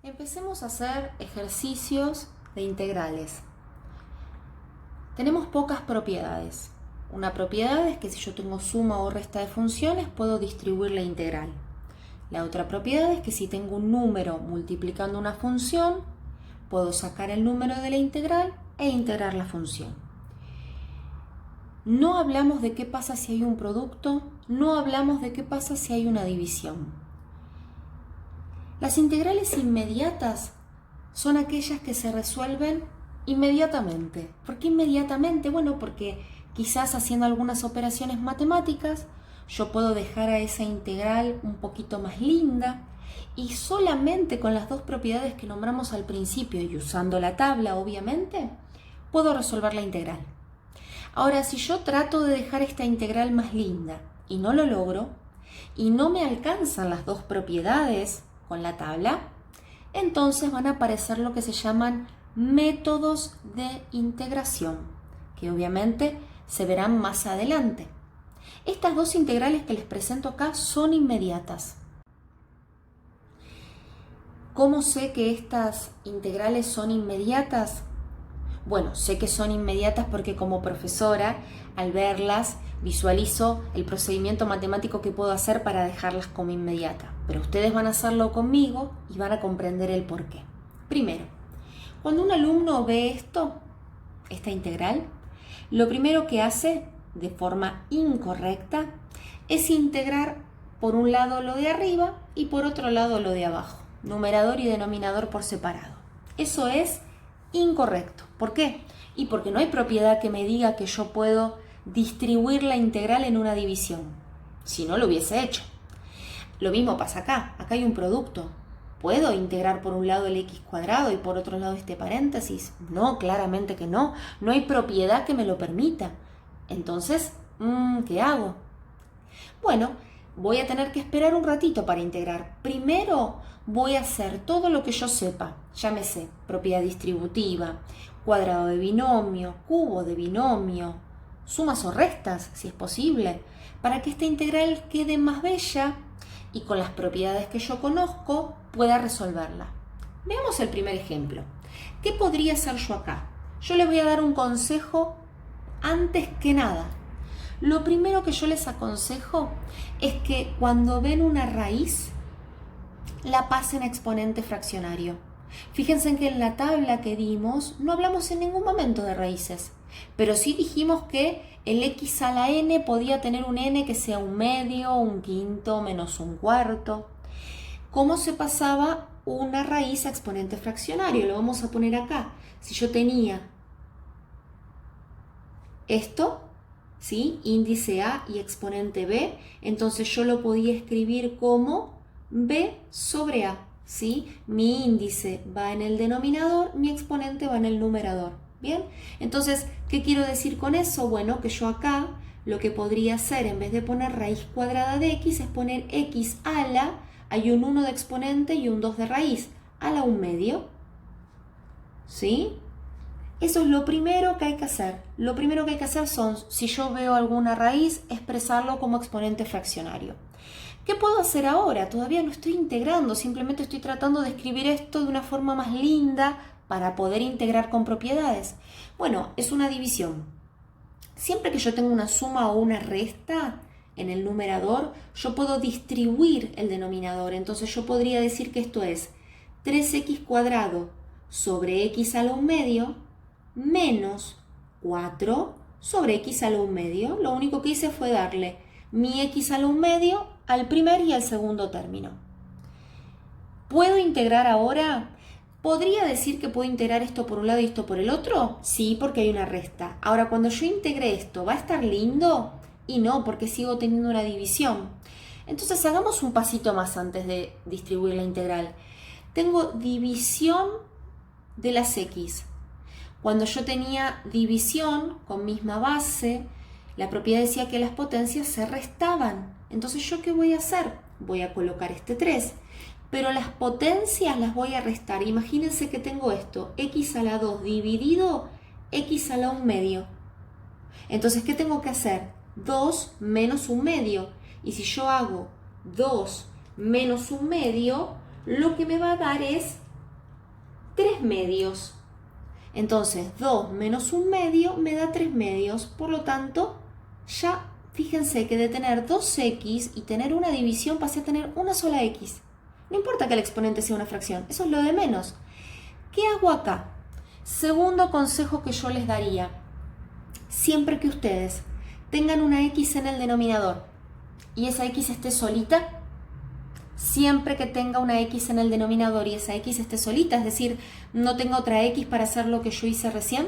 Empecemos a hacer ejercicios de integrales. Tenemos pocas propiedades. Una propiedad es que si yo tengo suma o resta de funciones, puedo distribuir la integral. La otra propiedad es que si tengo un número multiplicando una función, puedo sacar el número de la integral e integrar la función. No hablamos de qué pasa si hay un producto, no hablamos de qué pasa si hay una división. Las integrales inmediatas son aquellas que se resuelven inmediatamente. ¿Por qué inmediatamente? Bueno, porque quizás haciendo algunas operaciones matemáticas yo puedo dejar a esa integral un poquito más linda y solamente con las dos propiedades que nombramos al principio y usando la tabla, obviamente, puedo resolver la integral. Ahora, si yo trato de dejar esta integral más linda y no lo logro y no me alcanzan las dos propiedades con la tabla, entonces van a aparecer lo que se llaman métodos de integración, que obviamente se verán más adelante. Estas dos integrales que les presento acá son inmediatas. ¿Cómo sé que estas integrales son inmediatas? Bueno, sé que son inmediatas porque como profesora, al verlas, visualizo el procedimiento matemático que puedo hacer para dejarlas como inmediatas. Pero ustedes van a hacerlo conmigo y van a comprender el porqué. Primero, cuando un alumno ve esta integral, lo primero que hace de forma incorrecta es integrar por un lado lo de arriba y por otro lado lo de abajo, numerador y denominador por separado. Eso es incorrecto. ¿Por qué? Y porque no hay propiedad que me diga que yo puedo distribuir la integral en una división. Si no, lo hubiese hecho. Lo mismo pasa acá. Acá hay un producto. ¿Puedo integrar por un lado el x cuadrado y por otro lado este paréntesis? No, claramente que no. No hay propiedad que me lo permita. Entonces, ¿qué hago? Bueno, voy a tener que esperar un ratito para integrar. Primero voy a hacer todo lo que yo sepa. Llámese propiedad distributiva, cuadrado de binomio, cubo de binomio, sumas o restas, si es posible, para que esta integral quede más bella y con las propiedades que yo conozco pueda resolverla. Veamos el primer ejemplo. ¿Qué podría hacer yo acá? Yo les voy a dar un consejo antes que nada. Lo primero que yo les aconsejo es que cuando ven una raíz, la pasen a exponente fraccionario. Fíjense en que en la tabla que dimos no hablamos en ningún momento de raíces, pero sí dijimos que el x a la n podía tener un n que sea un medio, un quinto, menos un cuarto. ¿Cómo se pasaba una raíz a exponente fraccionario? Lo vamos a poner acá. Si yo tenía esto, ¿sí? Índice A y exponente B, entonces yo lo podía escribir como B sobre A, ¿sí? Mi índice va en el denominador, mi exponente va en el numerador, ¿bien? Entonces, ¿qué quiero decir con eso? Bueno, que yo acá lo que podría hacer, en vez de poner raíz cuadrada de x, es poner x a la, hay un 1 de exponente y un 2 de raíz, a la 1/2, ¿sí? Eso es lo primero que hay que hacer. Lo primero que hay que hacer son, si yo veo alguna raíz, expresarlo como exponente fraccionario. ¿Qué puedo hacer ahora? Todavía no estoy integrando, simplemente estoy tratando de escribir esto de una forma más linda para poder integrar con propiedades. Bueno, es una división. Siempre que yo tenga una suma o una resta en el numerador, yo puedo distribuir el denominador. Entonces yo podría decir que esto es 3x cuadrado sobre x a la 1/2 menos 4 sobre x a la 1/2. Lo único que hice fue darle mi x a la 1/2 al primer y al segundo término. ¿Puedo integrar ahora? ¿Podría decir que puedo integrar esto por un lado y esto por el otro? Sí, porque hay una resta. Ahora, cuando yo integre esto, ¿va a estar lindo? Y no, porque sigo teniendo una división. Entonces, hagamos un pasito más antes de distribuir la integral. Tengo división de las x. Cuando yo tenía división con misma base, la propiedad decía que las potencias se restaban. Entonces, ¿yo qué voy a hacer? Voy a colocar este 3, pero las potencias las voy a restar. Imagínense que tengo esto, x a la 2 dividido x a la 1/2. Entonces, ¿qué tengo que hacer? 2 menos 1/2. Y si yo hago 2 menos 1/2, lo que me va a dar es 3 medios. Entonces 2 menos 1 medio me da 3 medios. Por lo tanto, ya fíjense que de tener 2x y tener una división pasé a tener una sola x. No importa que el exponente sea una fracción, eso es lo de menos. ¿Qué hago acá? Segundo consejo que yo les daría. Siempre que ustedes tengan una x en el denominador y esa x esté solita, siempre que tenga una x en el denominador y esa x esté solita, es decir, no tenga otra x para hacer lo que yo hice recién,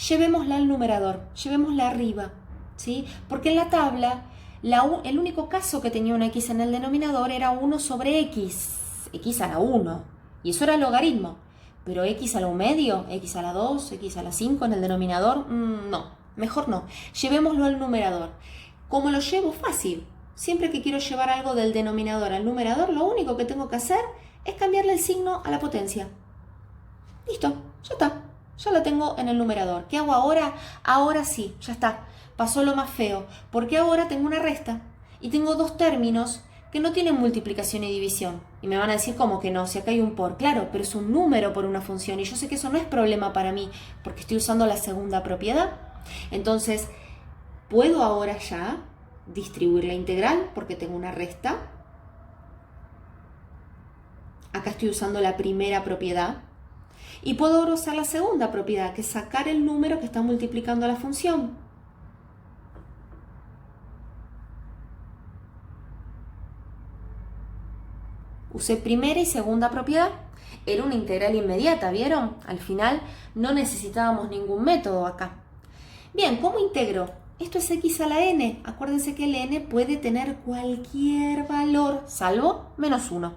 llevémosla al numerador, llevémosla arriba, ¿sí? Porque en la tabla, el único caso que tenía una x en el denominador era 1 sobre x a la 1, y eso era el logaritmo. Pero x a la 1 medio, x a la 2, x a la 5 en el denominador, no, mejor no. Llevémoslo al numerador. ¿Cómo lo llevo? Fácil. Siempre que quiero llevar algo del denominador al numerador, lo único que tengo que hacer es cambiarle el signo a la potencia. Listo, ya está. Ya lo tengo en el numerador. ¿Qué hago ahora? Ahora sí, ya está. Pasó lo más feo. Porque ahora tengo una resta y tengo dos términos que no tienen multiplicación y división. Y me van a decir, ¿cómo que no? Si acá hay un por. Claro, pero es un número por una función. Y yo sé que eso no es problema para mí, porque estoy usando la segunda propiedad. Entonces, puedo ahora ya distribuir la integral, porque tengo una resta. Acá estoy usando la primera propiedad. Y puedo ahora usar la segunda propiedad, que es sacar el número que está multiplicando la función. Usé primera y segunda propiedad. Era una integral inmediata, ¿vieron? Al final no necesitábamos ningún método acá. Bien, ¿cómo integro? Esto es x a la n. Acuérdense que el n puede tener cualquier valor, salvo menos 1.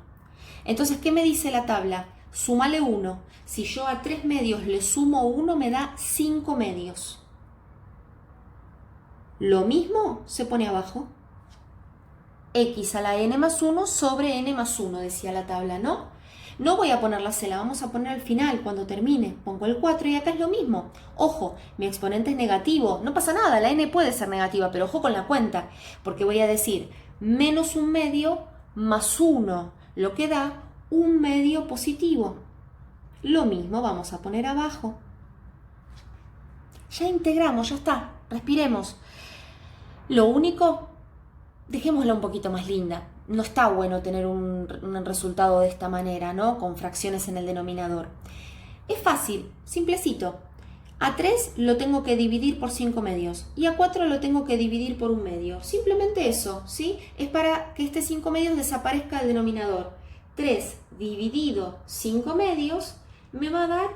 Entonces, ¿qué me dice la tabla? Súmale 1. Si yo a 3 medios le sumo 1, me da 5 medios. Lo mismo se pone abajo. X a la n más 1 sobre n más 1, decía la tabla, ¿no? No voy a poner la C, la vamos a poner al final, cuando termine. Pongo el 4 y acá es lo mismo. Ojo, mi exponente es negativo. No pasa nada, la n puede ser negativa, pero ojo con la cuenta. Porque voy a decir menos 1 medio más 1, lo que da 1 medio positivo. Lo mismo vamos a poner abajo. Ya integramos, ya está. Respiremos. Lo único, dejémosla un poquito más linda. No está bueno tener un resultado de esta manera, ¿no? Con fracciones en el denominador. Es fácil, simplecito. A 3 lo tengo que dividir por 5 medios y a 4 lo tengo que dividir por 1 medio. Simplemente eso, ¿sí? Es para que este 5 medios desaparezca del denominador. 3 dividido 5 medios me va a dar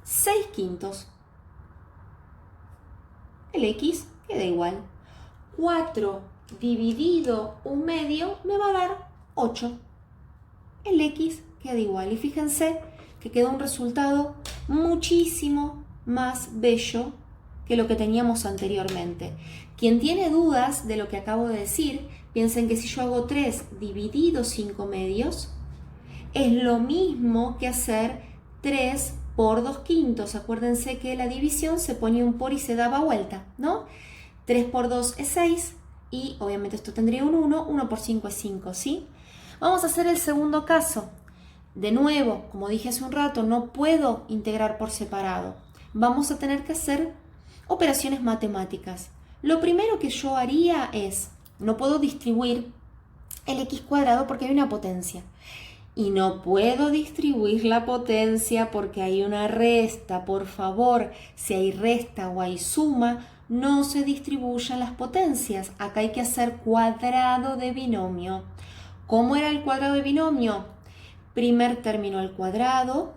6 quintos. El x queda igual. 4 dividido 1 medio me va a dar 8. El x queda igual. Y fíjense que quedó un resultado muchísimo más bello que lo que teníamos anteriormente. Quien tiene dudas de lo que acabo de decir, piensen que si yo hago 3 dividido 5 medios, es lo mismo que hacer 3 por 2 quintos. Acuérdense que la división se ponía un por y se daba vuelta, ¿no? 3 por 2 es 6 y obviamente esto tendría un 1. 1 por 5 es 5, ¿sí? Vamos a hacer el segundo caso. De nuevo, como dije hace un rato, no puedo integrar por separado. Vamos a tener que hacer operaciones matemáticas. Lo primero que yo haría es, no puedo distribuir el x cuadrado porque hay una potencia. Y no puedo distribuir la potencia porque hay una resta. Por favor, si hay resta o hay suma, no se distribuyan las potencias. Acá hay que hacer cuadrado de binomio. ¿Cómo era el cuadrado de binomio? Primer término al cuadrado,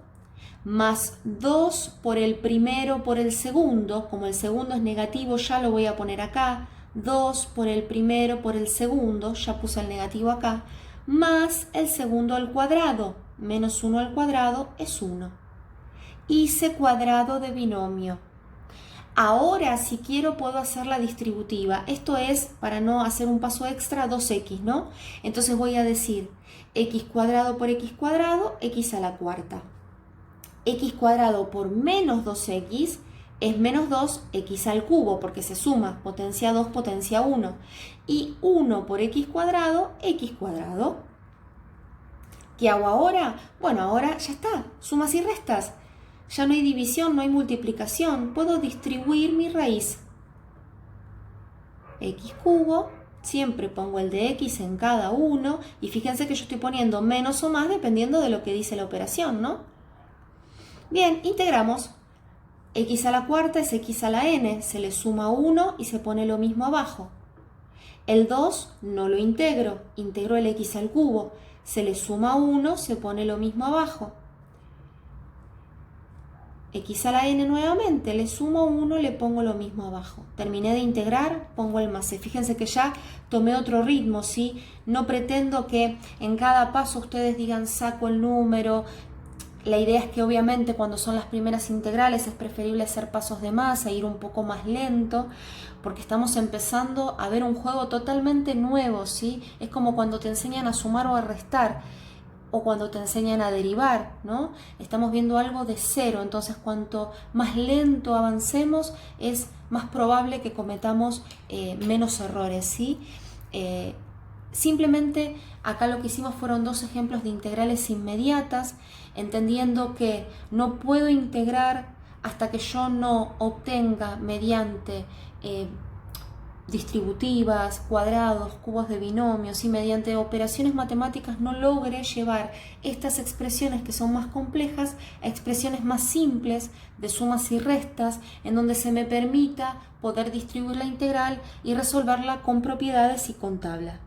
más 2 por el primero por el segundo. Como el segundo es negativo, ya lo voy a poner acá. 2 por el primero por el segundo, ya puse el negativo acá, más el segundo al cuadrado, menos 1 al cuadrado es 1. Hice cuadrado de binomio. Ahora, si quiero, puedo hacer la distributiva. Esto es, para no hacer un paso extra, 2x, ¿no? Entonces voy a decir x cuadrado por x cuadrado, x a la cuarta. X cuadrado por menos 2x es menos 2x al cubo, porque se suma potencia 2, potencia 1. Y 1 por x cuadrado, ¿Qué hago ahora? Bueno, ahora ya está, sumas y restas. Ya no hay división, no hay multiplicación. Puedo distribuir mi raíz. X cubo, siempre pongo el de X en cada uno y fíjense que yo estoy poniendo menos o más dependiendo de lo que dice la operación, ¿no? Bien, integramos. X a la cuarta es X a la n, se le suma 1 y se pone lo mismo abajo. El 2 no lo integro el X al cubo, se le suma 1, se pone lo mismo abajo. X a la n nuevamente, le sumo 1, le pongo lo mismo abajo. Terminé de integrar, pongo el más c. Fíjense que ya tomé otro ritmo, ¿sí? No pretendo que en cada paso ustedes digan saco el número. La idea es que obviamente cuando son las primeras integrales es preferible hacer pasos de masa, ir un poco más lento, porque estamos empezando a ver un juego totalmente nuevo, ¿sí? Es como cuando te enseñan a sumar o a restar, o cuando te enseñan a derivar, ¿no? Estamos viendo algo de cero, entonces cuanto más lento avancemos es más probable que cometamos menos errores, ¿sí? Simplemente acá lo que hicimos fueron dos ejemplos de integrales inmediatas, entendiendo que no puedo integrar hasta que yo no obtenga mediante distributivas, cuadrados, cubos de binomios y mediante operaciones matemáticas no logre llevar estas expresiones que son más complejas a expresiones más simples de sumas y restas, en donde se me permita poder distribuir la integral y resolverla con propiedades y con tabla.